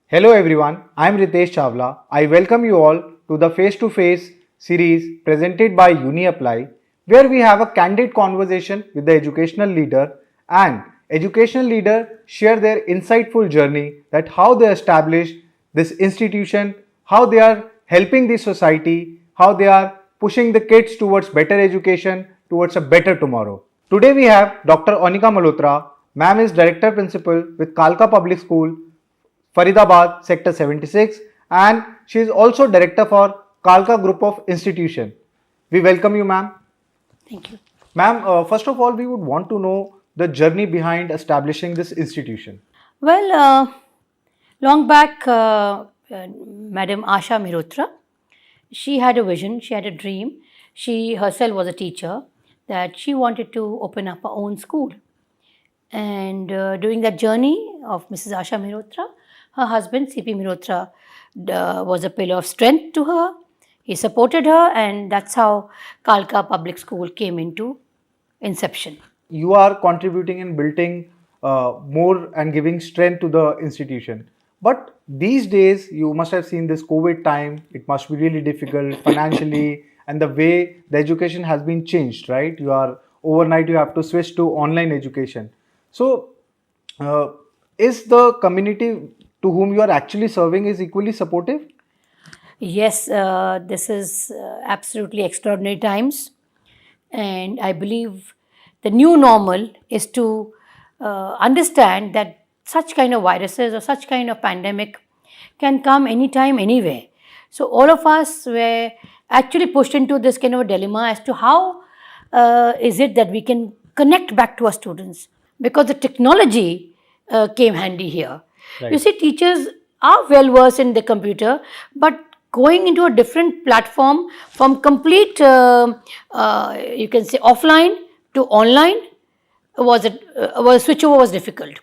Hello everyone, I am Ritesh Chawla. I welcome you all to the face to face series presented by UniApply, where we have a candid conversation with the educational leader and educational leader share their insightful journey that how they established this institution, how they are helping the society, how they are pushing the kids towards better education, towards a better tomorrow. Today we have Dr. Anika Malhotra. Ma'am is Director Principal with Kalka Public School, Faridabad, Sector 76, and she is also Director for Kalka Group of Institution. We welcome you, ma'am. Thank you. Ma'am, first of all, we would want to know the journey behind establishing this institution. Well, long back, Madam Asha Mirotra, she had a vision, she had a dream. She herself was a teacher that she wanted to open up her own school. And during that journey of Mrs. Asha Mirotra, her husband C.P. Mirotra was a pillar of strength to her. He supported her, and that's how Kalka Public School came into inception. You are contributing and building more and giving strength to the institution. But these days, you must have seen this COVID time. It must be really difficult financially, and the way the education has been changed, right? You are overnight, you have to switch to online education. So, uh, is the community to whom you are actually serving is equally supportive? Yes, this is absolutely extraordinary times, and I believe the new normal is to understand that such kind of viruses or such kind of pandemic can come anytime, anywhere. So all of us were actually pushed into this kind of a dilemma as to how is it that we can connect back to our students, because the technology came handy here. You Right. see, teachers are well versed in the computer, but going into a different platform from complete, you can say, offline to online was switchover was difficult.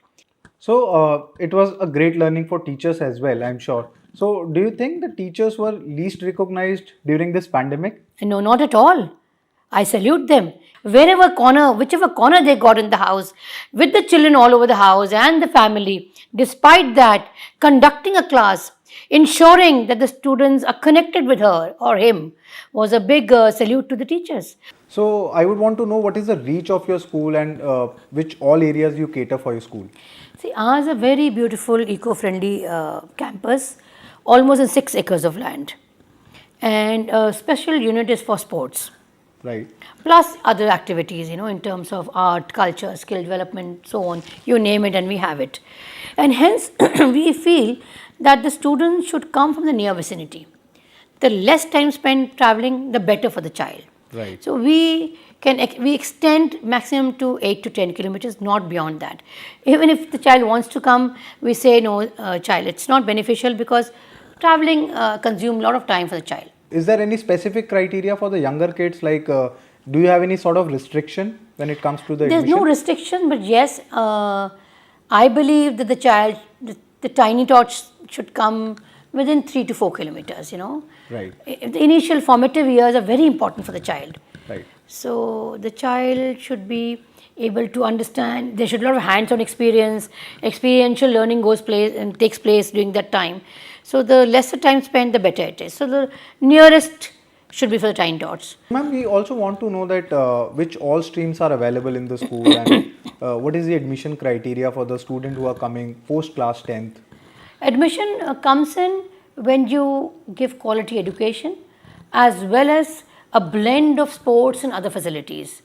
So it was a great learning for teachers as well, I'm sure. So do you think the teachers were least recognized during this pandemic? No, not at all. I salute them. Wherever corner, whichever corner they got in the house, with the children all over the house and the family, despite that, conducting a class, ensuring that the students are connected with her or him, was a big salute to the teachers. So I would want to know what is the reach of your school and which all areas you cater for your school. See, ours is a very beautiful, eco-friendly campus, almost in 6 acres of land, and a special unit is for sports, Right. plus other activities, in terms of art, culture, skill development, so on. You name it, and we have it. And hence, we feel that the students should come from the near vicinity. The less time spent traveling, the better for the child. Right. So we extend maximum to 8 to 10 kilometers, not beyond that. Even if the child wants to come, we say no, child. It's not beneficial because traveling consumes a lot of time for the child. Is there any specific criteria for the younger kids? Like, do you have any sort of restriction when it comes to the There's admission? no restriction, but yes, I believe that the tiny tots should come within 3 to 4 kilometers. Right. The initial formative years are very important for the child. Right. So the child should be able to understand. There should be a lot of hands-on experience. Experiential learning takes place during that time. So the lesser time spent, the better it is. So the nearest should be for the tiny tots. Ma'am, we also want to know that which all streams are available in the school and what is the admission criteria for the student who are coming post class 10th? Admission comes in when you give quality education as well as a blend of sports and other facilities.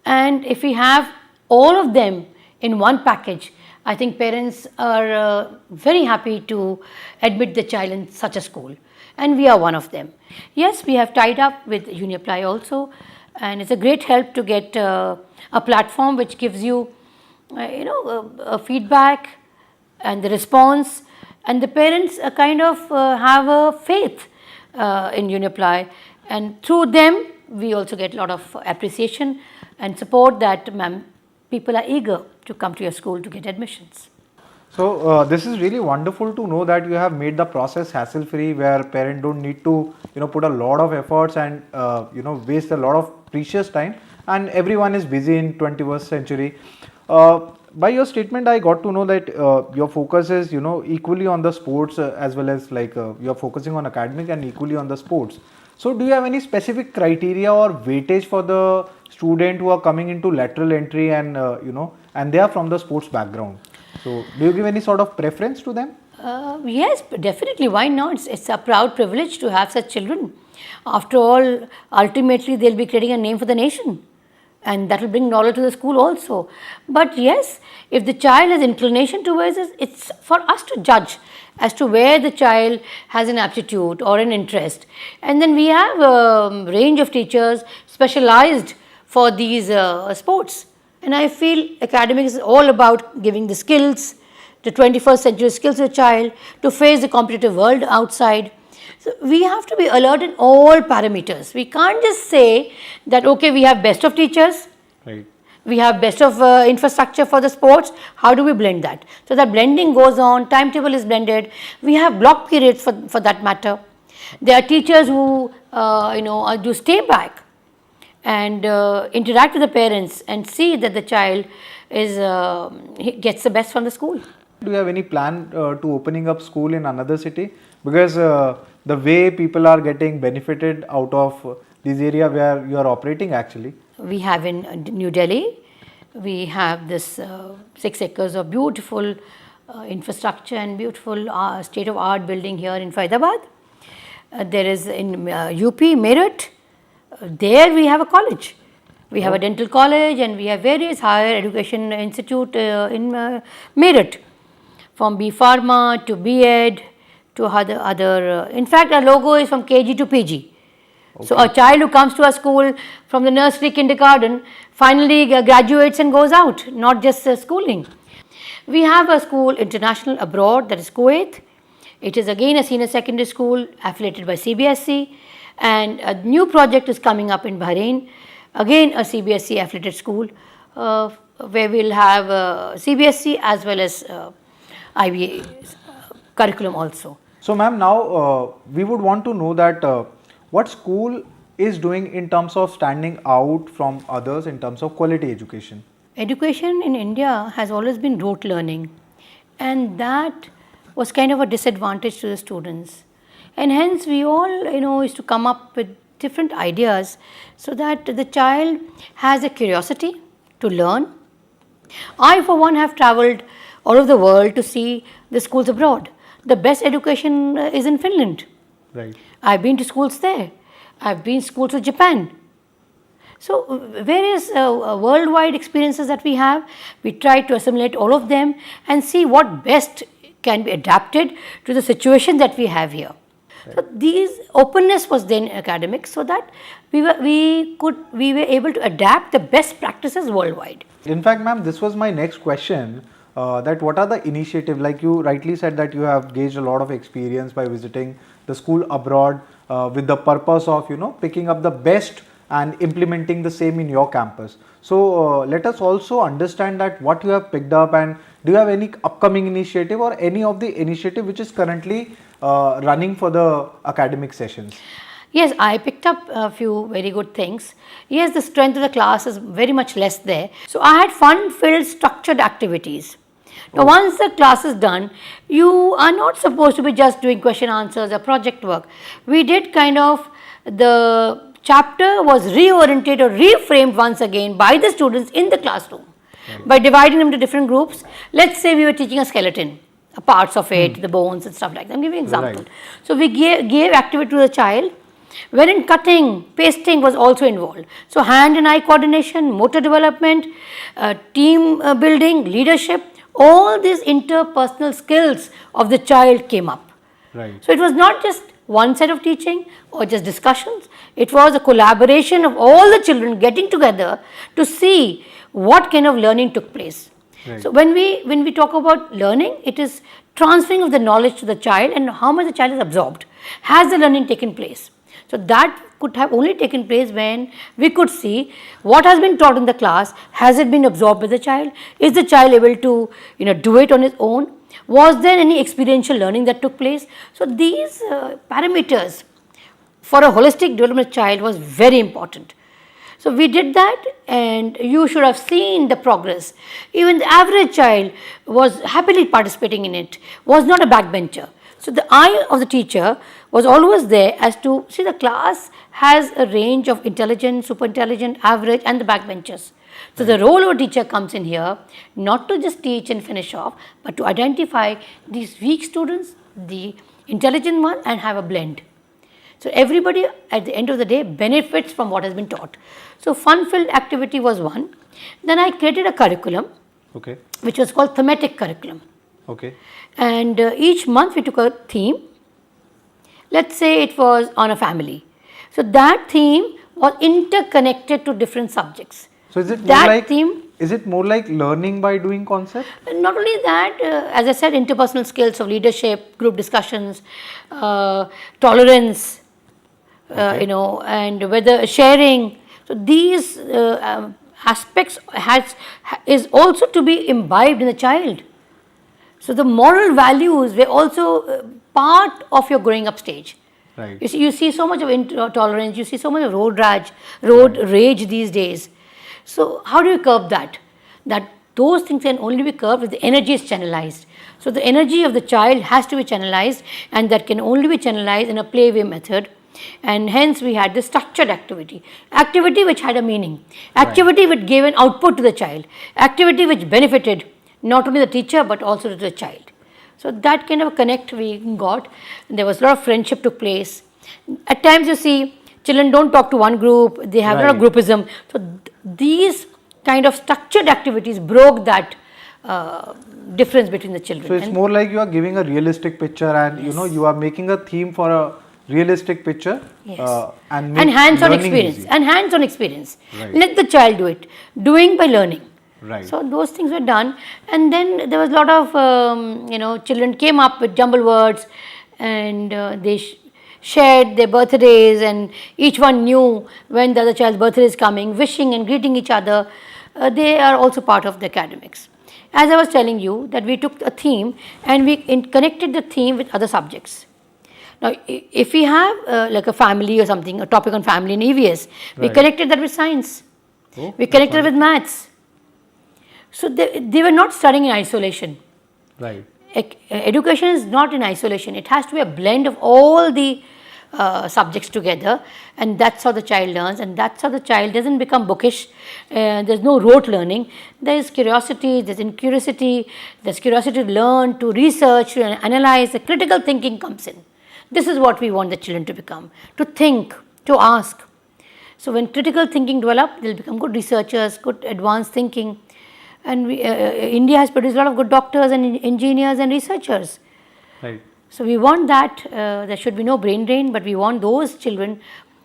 And if we have all of them in one package, I think parents are very happy to admit the child in such a school. And we are one of them. Yes, we have tied up with UniApply also, and it's a great help to get a platform which gives you, a feedback and the response, and the parents kind of have a faith in UniApply, and through them we also get a lot of appreciation and support that people are eager to come to your school to get admissions. So this is really wonderful to know that you have made the process hassle free, where parents don't need to put a lot of efforts and waste a lot of precious time, and everyone is busy in 21st century. by your statement, I got to know that your focus is, equally on the sports as well as like you're focusing on academic and equally on the sports. So, do you have any specific criteria or weightage for the student who are coming into lateral entry and and they are from the sports background? So, do you give any sort of preference to them? Yes, definitely. Why not? It's a proud privilege to have such children. After all, ultimately, they'll be creating a name for the nation, and that will bring knowledge to the school also. But yes, if the child has inclination towards it, it's for us to judge as to where the child has an aptitude or an interest. And then we have a range of teachers specialized for these sports. And I feel academics is all about giving the skills, the 21st century skills to a child to face the competitive world outside. So we have to be alert in all parameters. We can't just say that okay, we have best of teachers, Right. we have best of infrastructure for the sports. How do we blend that? So that blending goes on, timetable is blended. We have block periods for that matter. There are teachers who do stay back and interact with the parents and see that the child is gets the best from the school. Do you have any plan to opening up school in another city? Because the way people are getting benefited out of this area where you are operating actually. We have in New Delhi, we have this 6 acres of beautiful infrastructure and beautiful state of art building here in Faridabad. There is in UP, Meerut, there we have a college. We have a dental college and we have various higher education institute in Meerut, from B Pharma to B.Ed to other in fact our logo is from KG to PG. Okay. So a child who comes to our school from the nursery, kindergarten, finally graduates and goes out, not just schooling. We have a school international abroad, that is Kuwait. It is again a senior secondary school affiliated by CBSE, and a new project is coming up in Bahrain, again a CBSE affiliated school, where we will have CBSE as well as IBA curriculum also. So ma'am, now we would want to know that what school is doing in terms of standing out from others in terms of quality education. Education in India has always been rote learning, and that was kind of a disadvantage to the students. And hence we all is to come up with different ideas so that the child has a curiosity to learn. I for one have travelled all over the world to see the schools abroad. The best education is in Finland. Right. I've been to schools there. I've been to schools of Japan. So various worldwide experiences that we have, we try to assimilate all of them and see what best can be adapted to the situation that we have here. Right. So these openness was then in academics, so that we were able to adapt the best practices worldwide. In fact, ma'am, this was my next question. That what are the initiative, like you rightly said that you have gauged a lot of experience by visiting the school abroad with the purpose of picking up the best and implementing the same in your campus. So let us also understand that what you have picked up, and do you have any upcoming initiative or any of the initiative which is currently running for the academic sessions? Yes, I picked up a few very good things. Yes, the strength of the class is very much less there. So I had fun-filled structured activities. Now, once the class is done, you are not supposed to be just doing question answers or project work. We did kind of, the chapter was reoriented or reframed once again by the students in the classroom. Right. By dividing them into different groups. Let's say we were teaching a skeleton, parts of it, the bones and stuff like that. I'm giving an example. Right. So we gave activity to the child, wherein cutting, pasting was also involved. So hand and eye coordination, motor development, team building, leadership, all these interpersonal skills of the child came up. Right. So it was not just one set of teaching or just discussions. It was a collaboration of all the children getting together to see what kind of learning took place. Right. So when we talk about learning, it is transferring of the knowledge to the child and how much the child has absorbed. Has the learning taken place? So that could have only taken place when we could see what has been taught in the class. Has it been absorbed by the child? Is the child able to do it on his own? Was there any experiential learning that took place? So these parameters for a holistic development child was very important. So we did that, and you should have seen the progress. Even the average child was happily participating in it, was not a backbencher. So the eye of the teacher was always there as to see the class has a range of intelligent, super intelligent, average, and the backbenchers. So the role of a teacher comes in here not to just teach and finish off, but to identify these weak students, the intelligent one, and have a blend. So everybody at the end of the day benefits from what has been taught. So fun-filled activity was one. Then I created a curriculum, Okay. which was called thematic curriculum. Okay. And each month we took a theme. Let's say it was on a family. So that theme was interconnected to different subjects. So is it more That like theme, is it more like learning by doing concept? not only that, as I said, interpersonal skills of leadership, group discussions, tolerance, and whether sharing. So these aspects is also to be imbibed in the child. So the moral values were also part of your growing up stage. Right. You see so much of intolerance, you see so much of road rage these days. So how do you curb that? That those things can only be curbed if the energy is channelized. So the energy of the child has to be channelized, and that can only be channelized in a playway method. And hence we had the structured activity which had a meaning, activity which gave an output to the child, activity which benefited not only the teacher but also to the child. So that kind of a connect we got. There was a lot of friendship took place. At times you see children don't talk to one group, they have a lot of groupism. So these kind of structured activities broke that difference between the children. So it's more like you are giving a realistic picture, and you are making a theme for a realistic picture. Yes. And hands-on learning experience. easy. And hands-on experience. Right. Let the child do it. Doing by learning. Right. So those things were done, and then there was a lot of children came up with jumble words, and they shared their birthdays, and each one knew when the other child's birthday is coming, wishing and greeting each other. They are also part of the academics. As I was telling you, that we took a theme and we connected the theme with other subjects. Now, if we have like a family or something, a topic on family in EVS, we connected that with science. We connected with maths. So they were not studying in isolation. Right. Education is not in isolation. It has to be a blend of all the subjects together, and that's how the child learns, and that's how the child doesn't become bookish. There's no rote learning. There is curiosity, there's incuriosity, there's curiosity to learn, to research, to analyze. The critical thinking comes in. This is what we want the children to become, to think, to ask. So when critical thinking develops, they'll become good researchers, good advanced thinking. And India has produced a lot of good doctors and engineers and researchers. Right. So we want that, there should be no brain drain, but we want those children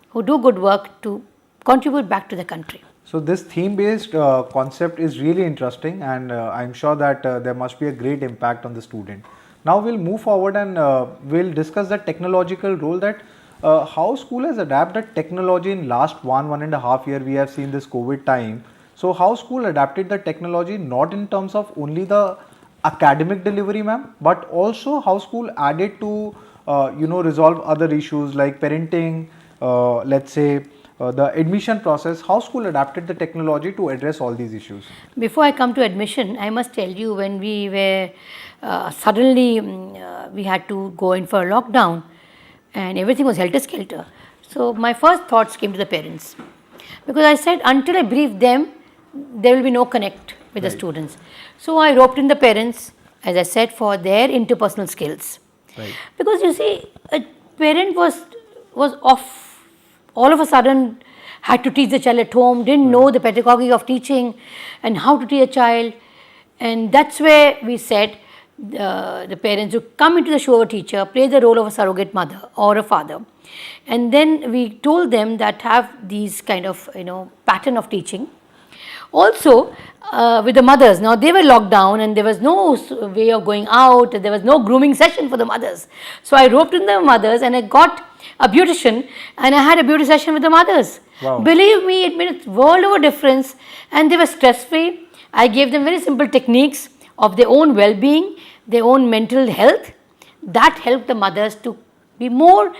who do good work to contribute back to the country. So this theme-based concept is really interesting, and I'm sure that there must be a great impact on the student. Now we'll move forward and we'll discuss the technological role, that how school has adapted technology in last 1.5 year. We have seen this COVID time. So how school adapted the technology, not in terms of only the academic delivery, ma'am, but also how school added to resolve other issues like parenting, let's say the admission process. How school adapted the technology to address all these issues? Before I come to admission, I must tell you, when we were suddenly we had to go in for a lockdown and everything was helter-skelter. So my first thoughts came to the parents, because I said until I brief them, there will be no connect with the students. So I roped in the parents, as I said, for their interpersonal skills. Right. Because you see, a parent was off, all of a sudden had to teach the child at home, didn't know the pedagogy of teaching and how to teach a child. And that's where we said the parents who come into the show of a teacher, play the role of a surrogate mother or a father. And then we told them that have these kind of pattern of teaching. Also with the mothers, now they were locked down and there was no way of going out, there was no grooming session for the mothers. So I roped in the mothers and I got a beautician and I had a beauty session with the mothers. Wow. Believe me, it made a world of a difference, and they were stress free. I gave them very simple techniques of their own well-being, their own mental health. That helped the mothers to be more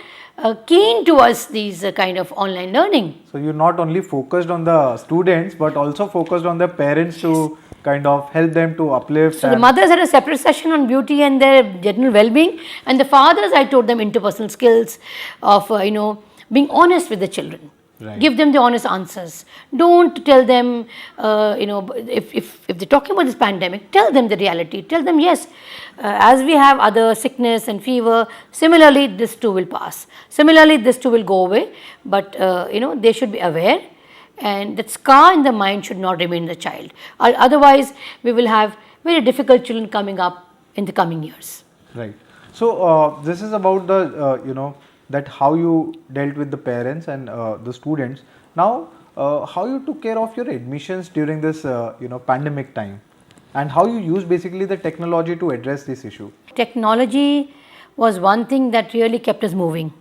keen towards these kind of online learning. So you not only focused on the students but also focused on the parents to kind of help them to uplift. So the mothers had a separate session on beauty and their general well-being, and the fathers, I taught them interpersonal skills of being honest with the children. Right. Give them the honest answers. Don't tell them, if they're talking about this pandemic, tell them the reality. Tell them, yes, as we have other sickness and fever, similarly this too will pass. Similarly this too will go away. But they should be aware, and that scar in the mind should not remain in the child. Otherwise, we will have very difficult children coming up in the coming years. Right. So this is about the that how you dealt with the parents and the students. Now, how you took care of your admissions during this pandemic time, and how you use basically the technology to address this issue. Technology was one thing that really kept us moving.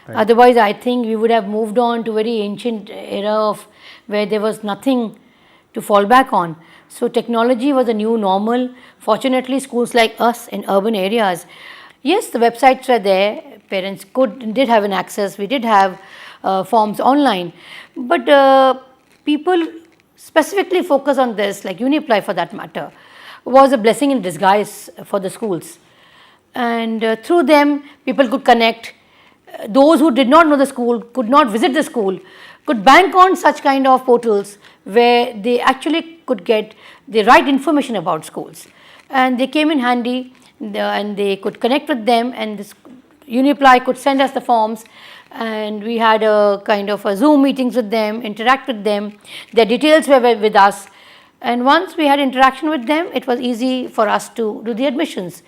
Right. Otherwise, I think we would have moved on to very ancient era of where there was nothing to fall back on. So technology was a new normal. Fortunately, schools like us in urban areas, yes, the websites were there. Parents did have an access. We did have forms online, but people specifically focus on this, like UniApply for that matter, was a blessing in disguise for the schools. And through them, people could connect. Those who did not know the school, could not visit the school, could bank on such kind of portals where they actually could get the right information about schools. And they came in handy, and they could connect with them, and this UniApply could send us the forms, and we had a kind of a Zoom meetings with them, interact with them. Their details were with us, and once we had interaction with them, it was easy for us to do the admissions.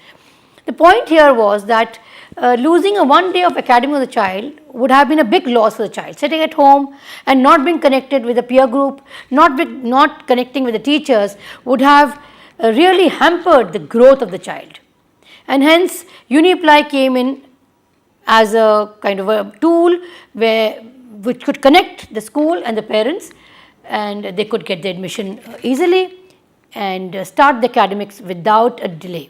The point here was that losing a one day of academy of the child would have been a big loss for the child. Sitting at home and not being connected with a peer group, not connecting with the teachers would have really hampered the growth of the child. And hence, UniApply came in as a kind of a tool which could connect the school and the parents, and they could get the admission easily and start the academics without a delay.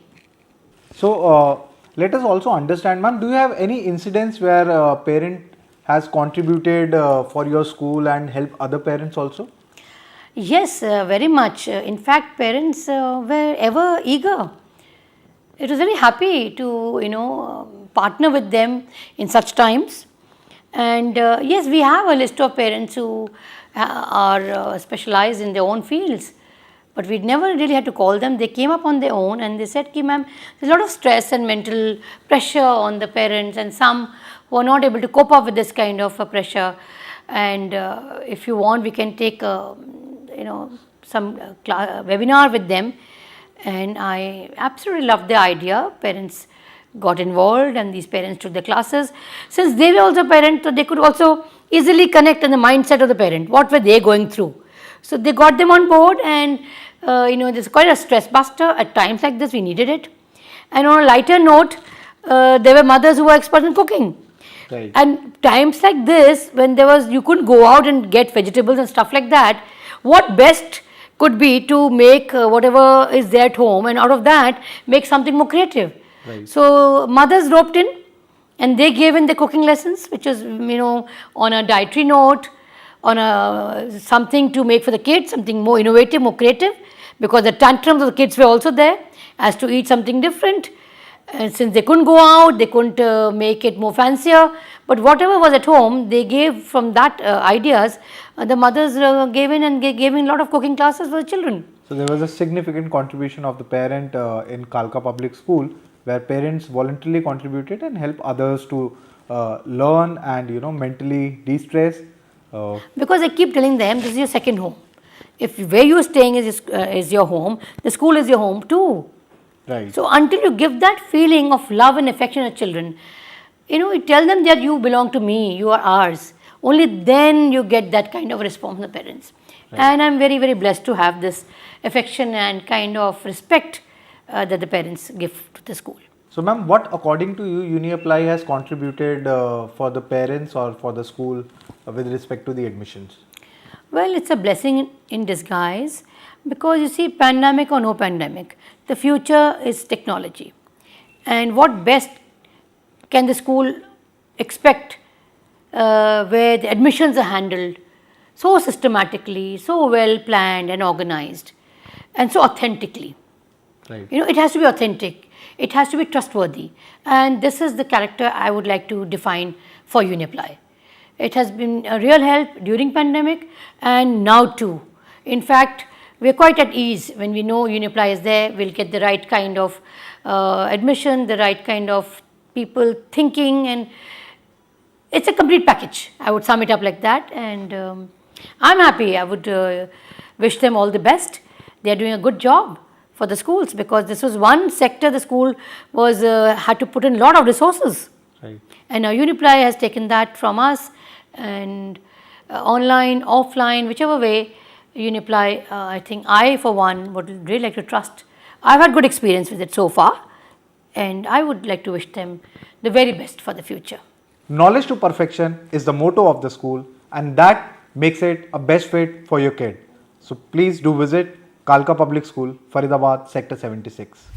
So let us also understand, ma'am, do you have any incidents where a parent has contributed for your school and help other parents also? Yes, very much. In fact, parents were ever eager. It was very happy to partner with them in such times. And yes, we have a list of parents who are specialized in their own fields, but we never really had to call them. They came up on their own and they said, ma'am, there's a lot of stress and mental pressure on the parents, and some who are not able to cope up with this kind of pressure. And if you want, we can take some webinar with them. And I absolutely loved the idea. Parents got involved, and these parents took the classes. Since they were also parents, so they could also easily connect on the mindset of the parent. What were they going through? So they got them on board, and there's quite a stress buster. At times like this, we needed it. And on a lighter note, there were mothers who were expert in cooking. Right. And times like this, when you couldn't go out and get vegetables and stuff like that, what best could be to make whatever is there at home, and out of that make something more creative. Right. So mothers roped in, and they gave in the cooking lessons, which is on a dietary note, on something to make for the kids, something more innovative, more creative, because the tantrums of the kids were also there as to eat something different. And since they couldn't go out, they couldn't make it more fancier, but whatever was at home, they gave from that ideas. The mothers gave in, and gave in a lot of cooking classes for the children. So there was a significant contribution of the parent in Kalka Public School, where parents voluntarily contributed and help others to learn and mentally de-stress. Because I keep telling them, this is your second home. If where you are staying is your home, the school is your home too. Right. So until you give that feeling of love and affection to children, you tell them that you belong to me, you are ours. Only then you get that kind of response from the parents. Right. And I'm very, very blessed to have this affection and kind of respect that the parents give to the school. So ma'am, what according to you UniApply has contributed for the parents or for the school with respect to the admissions? Well, it's a blessing in disguise, because you see, pandemic or no pandemic, the future is technology. And what best can the school expect where the admissions are handled so systematically, so well planned and organized, and so authentically. Right. It has to be authentic, it has to be trustworthy, and this is the character I would like to define for Uniapply. It has been a real help during pandemic and now too. In fact, we are quite at ease when we know Uniapply is there. We'll get the right kind of admission, the right kind of people thinking, and it's a complete package. I would sum it up like that, and I'm happy. I would wish them all the best. They are doing a good job for the schools, because this was one sector the school was had to put in a lot of resources. Right. And now Uniapply has taken that from us, and online, offline, whichever way, Uniapply, I think I for one would really like to trust. I've had good experience with it so far, and I would like to wish them the very best for the future. Knowledge to perfection is the motto of the school, and that makes it a best fit for your kid. So please do visit Kalka Public School, Faridabad, Sector 76.